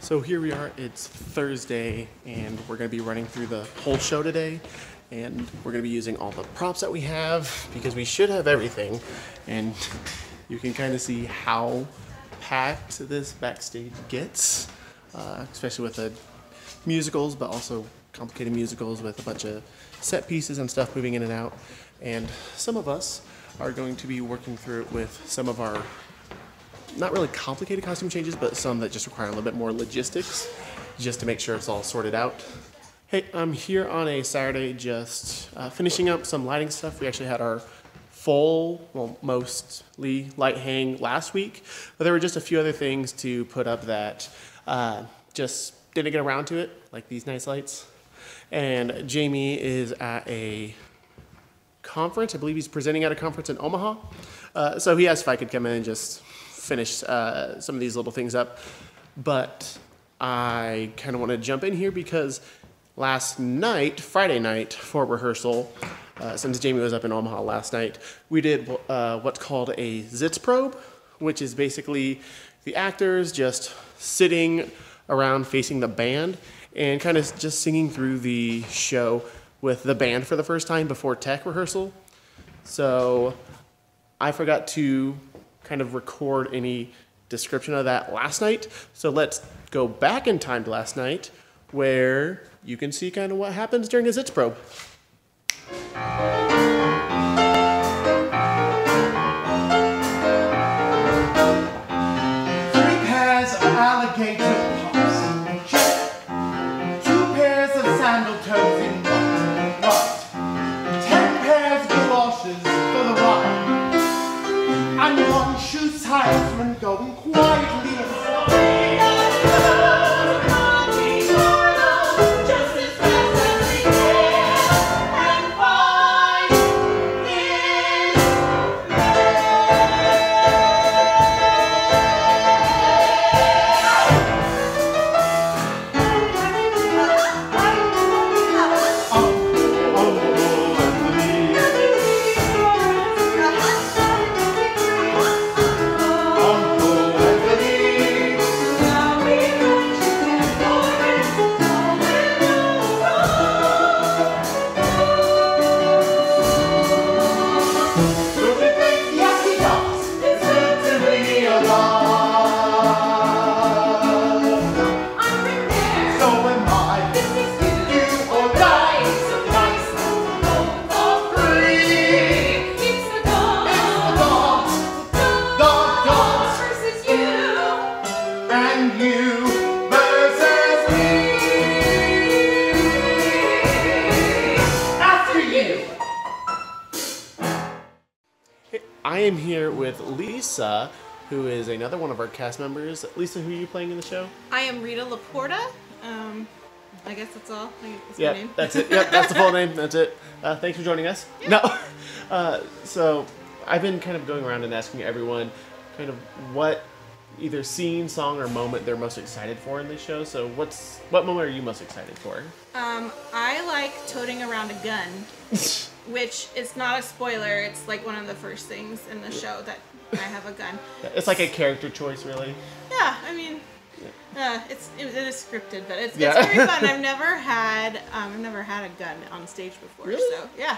So here we are, it's Thursday, and we're going to be running through the whole show today, and we're going to be using all the props that we have, because we should have everything, and you can kind of see how packed this backstage gets, especially with the musicals, but also complicated musicals with a bunch of set pieces and stuff moving in and out, and some of us are going to be working through it with some of our not really complicated costume changes, but some that just require a little bit more logistics, just to make sure it's all sorted out. Hey, I'm here on a Saturday just finishing up some lighting stuff. We actually had our full, well, mostly light hang last week, but there were just a few other things to put up that just didn't get around to it, like these nice lights. And Jamie is at a conference. I believe he's presenting at a conference in Omaha. So he asked if I could come in and just finish some of these little things up, but I kind of want to jump in here because last night, Friday night, for rehearsal, since Jamie was up in Omaha last night, we did what's called a Sitzprobe, which is basically the actors just sitting around facing the band and kind of just singing through the show with the band for the first time before tech rehearsal. So I forgot to kind of record any description of that last night. So let's go back in time to last night where you can see kind of what happens during a Sitzprobe. Three pairs of alligator pumps. Check. 2 pairs of sandal toes in right. 10 pairs of galoshes for the right. And 1 shoe salesman going quietly aside. I am here with Lisa, who is another one of our cast members. Lisa, who are you playing in the show? I am Rita Laporta. I guess that's all. That's Yeah, my name. that's it. Yep, that's the full name. That's it. Thanks for joining us. Yeah. No. So I've been kind of going around and asking everyone kind of what either scene, song, or moment they're most excited for in this show. So what moment are you most excited for? I like toting around a gun, which is not a spoiler. It's like one of the first things in the show that I have a gun. It's like a character choice, really. Yeah, I mean, it is scripted, but it's very fun. I've never had a gun on stage before. Really? So yeah.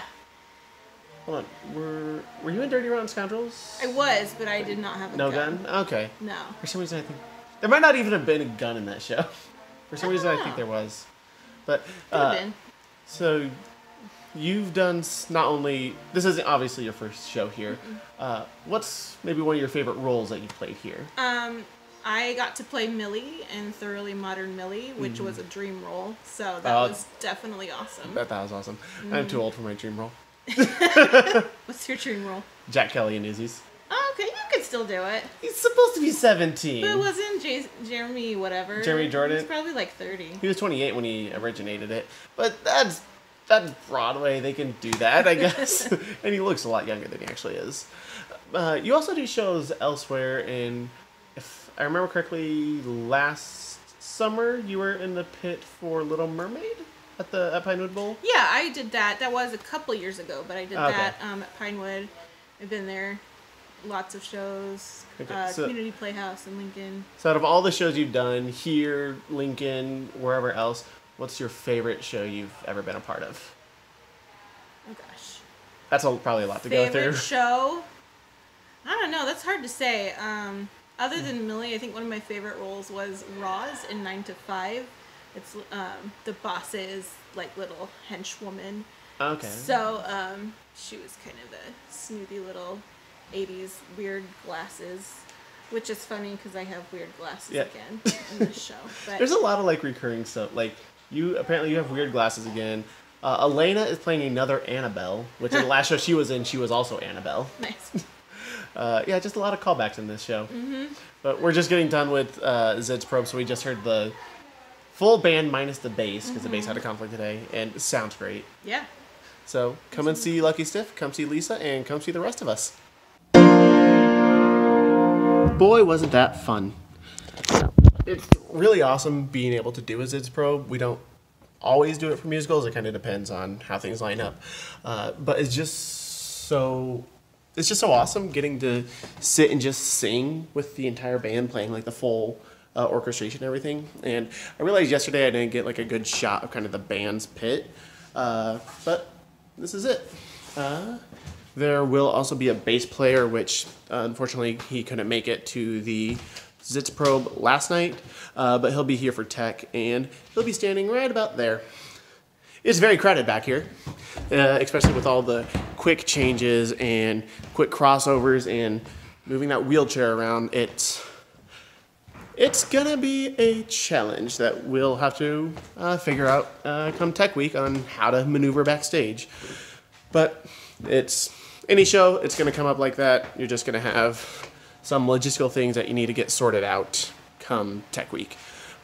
Hold on, were you in Dirty Rotten Scoundrels? I was, but I did not have a gun. No gun? Okay. No. For some reason, I think there might not even have been a gun in that show. For some reason, I think know. there was. But Could have been. so you've done not only this isn't obviously your first show here. What's maybe one of your favorite roles that you played here? I got to play Millie in Thoroughly Modern Millie, which was a dream role. So that was definitely awesome. That was awesome. I'm too old for my dream role. What's your dream role? Jack Kelly in Izzy's. Oh, okay, you could still do it. He's supposed to be 17. But it wasn't Jeremy whatever. Jeremy Jordan? He's probably like 30. He was 28 when he originated it. But that's Broadway. They can do that, I guess. And he looks a lot younger than he actually is. You also do shows elsewhere in, if I remember correctly, last summer you were in the pit for Little Mermaid at Pinewood Bowl. Yeah, I did that. That was a couple years ago, but I did Okay. that at Pinewood. I've been there lots of shows. Okay, so- Community Playhouse in Lincoln. So out of all the shows you've done here, Lincoln, wherever else, what's your favorite show you've ever been a part of? Oh gosh. That's probably a lot to go Favorite through. show? I don't know. That's hard to say. Other than Millie, I think one of my favorite roles was Roz in 9 to 5. It's the boss's like little henchwoman. Okay. So she was kind of a snooty little 80s weird glasses, which is funny because I have weird glasses Yeah. again in this show. But There's a lot of like recurring stuff. Like you have weird glasses again. Elena is playing another Annabelle, which in the last show she was in, she was also Annabelle. nice. Yeah, just a lot of callbacks in this show. Mm-hmm. But we're just getting done with Zed's probe, so we just heard the full band minus the bass, because the bass had a conflict today, and it sounds great. Yeah. So come and see Lucky Stiff, come see Lisa, and come see the rest of us. Boy, wasn't that fun. It's really awesome being able to do a Zed's probe. We don't always do it for musicals. It kind of depends on how things line up. But it's just so awesome getting to sit and just sing with the entire band playing like the full orchestration and everything. And I realized yesterday I didn't get like a good shot of kind of the band's pit. But this is it. There will also be a bass player, which unfortunately he couldn't make it to the Zitz probe last night, but he'll be here for tech, and he'll be standing right about there. It's very crowded back here, especially with all the quick changes and quick crossovers and moving that wheelchair around. It's gonna be a challenge that we'll have to figure out come Tech Week on how to maneuver backstage. But it's any show, it's gonna come up like that. You're just gonna have some logistical things that you need to get sorted out come Tech Week.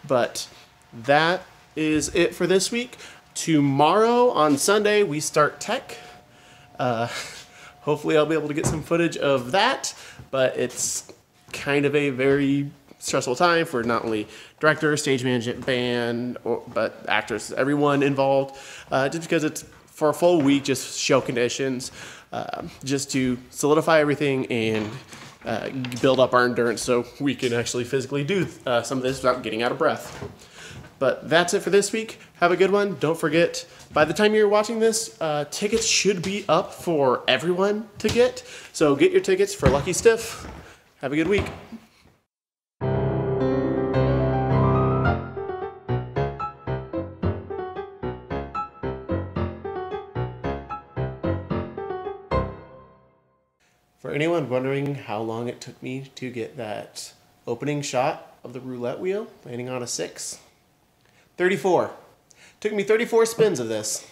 But that is it for this week. Tomorrow on Sunday we start Tech. Hopefully I'll be able to get some footage of that, but it's kind of a very stressful time for not only director, stage management, band, but actors, everyone involved, just because it's for a full week, just show conditions, just to solidify everything and build up our endurance so we can actually physically do some of this without getting out of breath. But that's it for this week. Have a good one. Don't forget, by the time you're watching this, tickets should be up for everyone to get. So get your tickets for Lucky Stiff. Have a good week. For anyone wondering how long it took me to get that opening shot of the roulette wheel landing on a 6, 34. Took me 34 spins of this.